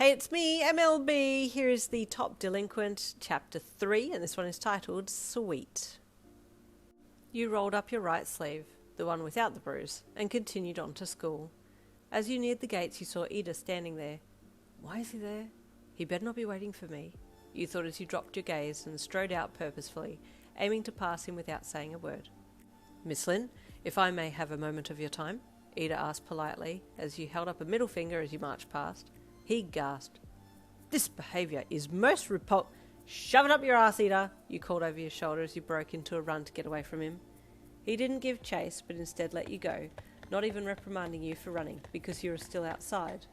Hey, it's me, MLB. Here is the Top Delinquent, Chapter 3, and this one is titled Sweet. You rolled up your right sleeve, the one without the bruise, and continued on to school. As you neared the gates, you saw Iida standing there. Why is he there? He better not be waiting for me, you thought as you dropped your gaze and strode out purposefully, aiming to pass him without saying a word. Miss Lynn, if I may have a moment of your time, Iida asked politely, as you held up a middle finger as you marched past. He gasped. This behaviour is most Shove it up your ass, Iida, you called over your shoulder as you broke into a run to get away from him. He didn't give chase, but instead let you go, not even reprimanding you for running, because you were still outside.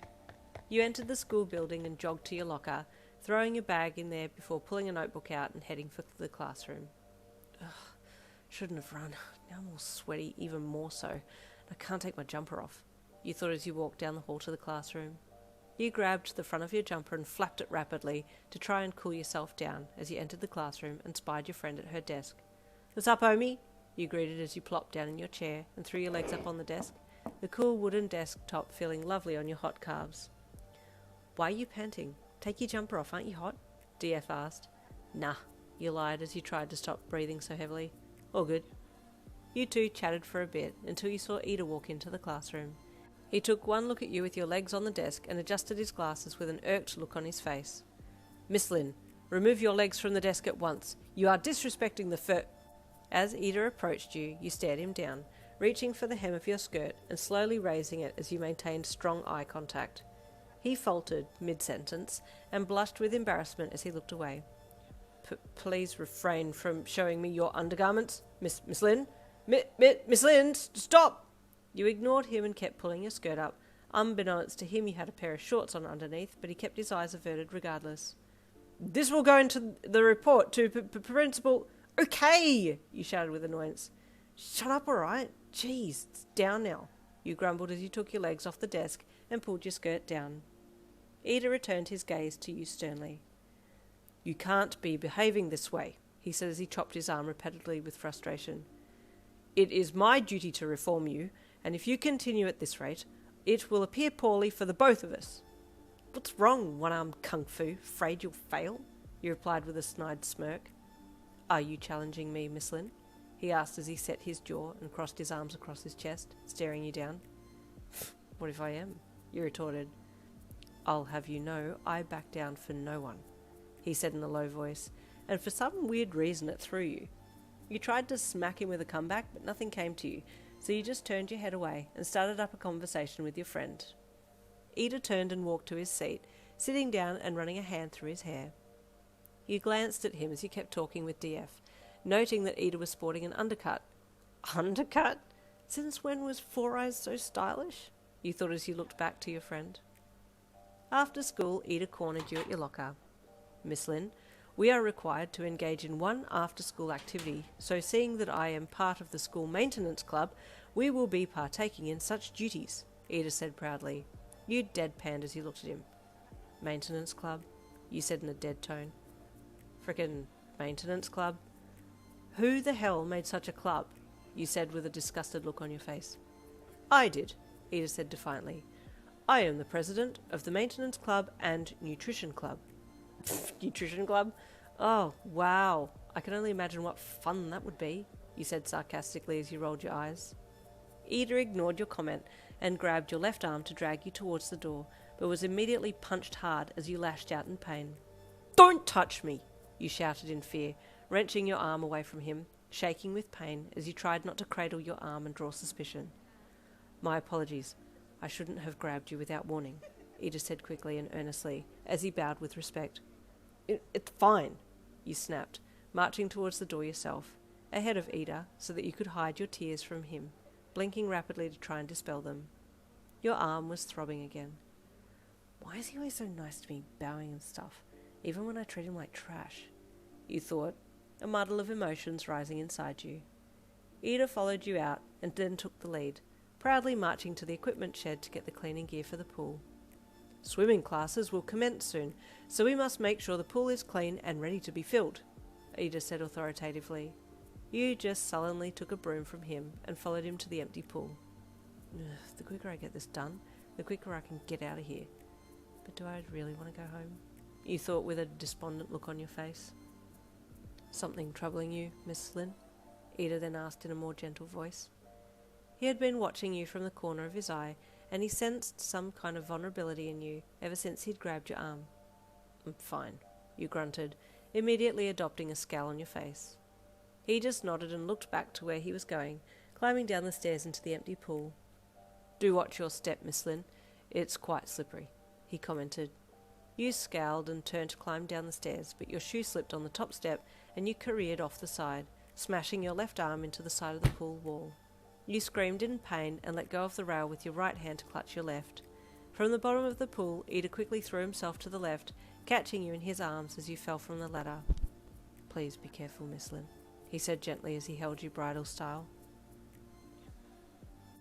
You entered the school building and jogged to your locker, throwing your bag in there before pulling a notebook out and heading for the classroom. Ugh, shouldn't have run. Now I'm all sweaty, even more so. I can't take my jumper off, you thought as you walked down the hall to the classroom. You grabbed the front of your jumper and flapped it rapidly to try and cool yourself down as you entered the classroom and spied your friend at her desk. What's up, homie? You greeted as you plopped down in your chair and threw your legs up on the desk, the cool wooden desktop feeling lovely on your hot calves. Why are you panting? Take your jumper off, aren't you hot? DF asked. Nah, you lied as you tried to stop breathing so heavily. All good. You two chatted for a bit until you saw Iida walk into the classroom. He took one look at you with your legs on the desk and adjusted his glasses with an irked look on his face. Miss Lynn, remove your legs from the desk at once. You are disrespecting the As Iida approached you, you stared him down, reaching for the hem of your skirt and slowly raising it as you maintained strong eye contact. He faltered mid-sentence and blushed with embarrassment as he looked away. Please refrain from showing me your undergarments, Miss Lynn. Miss Lynn, stop! You ignored him and kept pulling your skirt up. Unbeknownst to him, you had a pair of shorts on underneath, but he kept his eyes averted regardless. This will go into the report to Principal... Okay! You shouted with annoyance. Shut up, all right? Jeez, it's down now, you grumbled as you took your legs off the desk and pulled your skirt down. Iida returned his gaze to you sternly. You can't be behaving this way, he said as he chopped his arm repeatedly with frustration. It is my duty to reform you, and if you continue at this rate, it will appear poorly for the both of us. What's wrong, one-armed kung fu? Afraid you'll fail? You replied with a snide smirk. Are you challenging me, Miss Lynn? He asked as he set his jaw and crossed his arms across his chest, staring you down. What if I am? You retorted. I'll have you know I back down for no one, he said in a low voice, and for some weird reason it threw you. You tried to smack him with a comeback, but nothing came to you, so you just turned your head away and started up a conversation with your friend. Iida turned and walked to his seat, sitting down and running a hand through his hair. You glanced at him as he kept talking with DF, noting that Iida was sporting an undercut. Undercut? Since when was Four Eyes so stylish? You thought as you looked back to your friend. After school, Iida cornered you at your locker. Miss Lynn, we are required to engage in one after-school activity, so seeing that I am part of the school maintenance club, we will be partaking in such duties, Iida said proudly. You deadpanned as you looked at him. Maintenance club? You said in a dead tone. Frickin' maintenance club? Who the hell made such a club? You said with a disgusted look on your face. I did, Iida said defiantly. I am the president of the maintenance club and nutrition club. Nutrition club? Oh, wow. I can only imagine what fun that would be, you said sarcastically as you rolled your eyes. Iida ignored your comment and grabbed your left arm to drag you towards the door, but was immediately punched hard as you lashed out in pain. Don't touch me, you shouted in fear, wrenching your arm away from him, shaking with pain as you tried not to cradle your arm and draw suspicion. My apologies. I shouldn't have grabbed you without warning, Iida said quickly and earnestly, as he bowed with respect. It's fine, you snapped, marching towards the door yourself, ahead of Iida, so that you could hide your tears from him, blinking rapidly to try and dispel them. Your arm was throbbing again. Why is he always so nice to me, bowing and stuff, even when I treat him like trash? You thought, a muddle of emotions rising inside you. Iida followed you out and then took the lead, proudly marching to the equipment shed to get the cleaning gear for the pool. Swimming classes will commence soon, so we must make sure the pool is clean and ready to be filled, Iida said authoritatively. You just sullenly took a broom from him and followed him to the empty pool. The quicker I get this done, the quicker I can get out of here. But do I really want to go home? You thought with a despondent look on your face. Something troubling you, Miss Lynn? Iida then asked in a more gentle voice. He had been watching you from the corner of his eye, and he sensed some kind of vulnerability in you ever since he'd grabbed your arm. Fine, you grunted, immediately adopting a scowl on your face. He just nodded and looked back to where he was going, climbing down the stairs into the empty pool. Do watch your step, Miss Lynn. It's quite slippery, he commented. You scowled and turned to climb down the stairs, but your shoe slipped on the top step and you careered off the side, smashing your left arm into the side of the pool wall. You screamed in pain and let go of the rail with your right hand to clutch your left. From the bottom of the pool, Iida quickly threw himself to the left, catching you in his arms as you fell from the ladder. Please be careful, Miss Lynn, he said gently as he held you bridal style.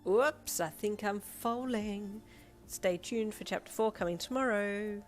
Whoops, I think I'm falling. Stay tuned for chapter 4 coming tomorrow.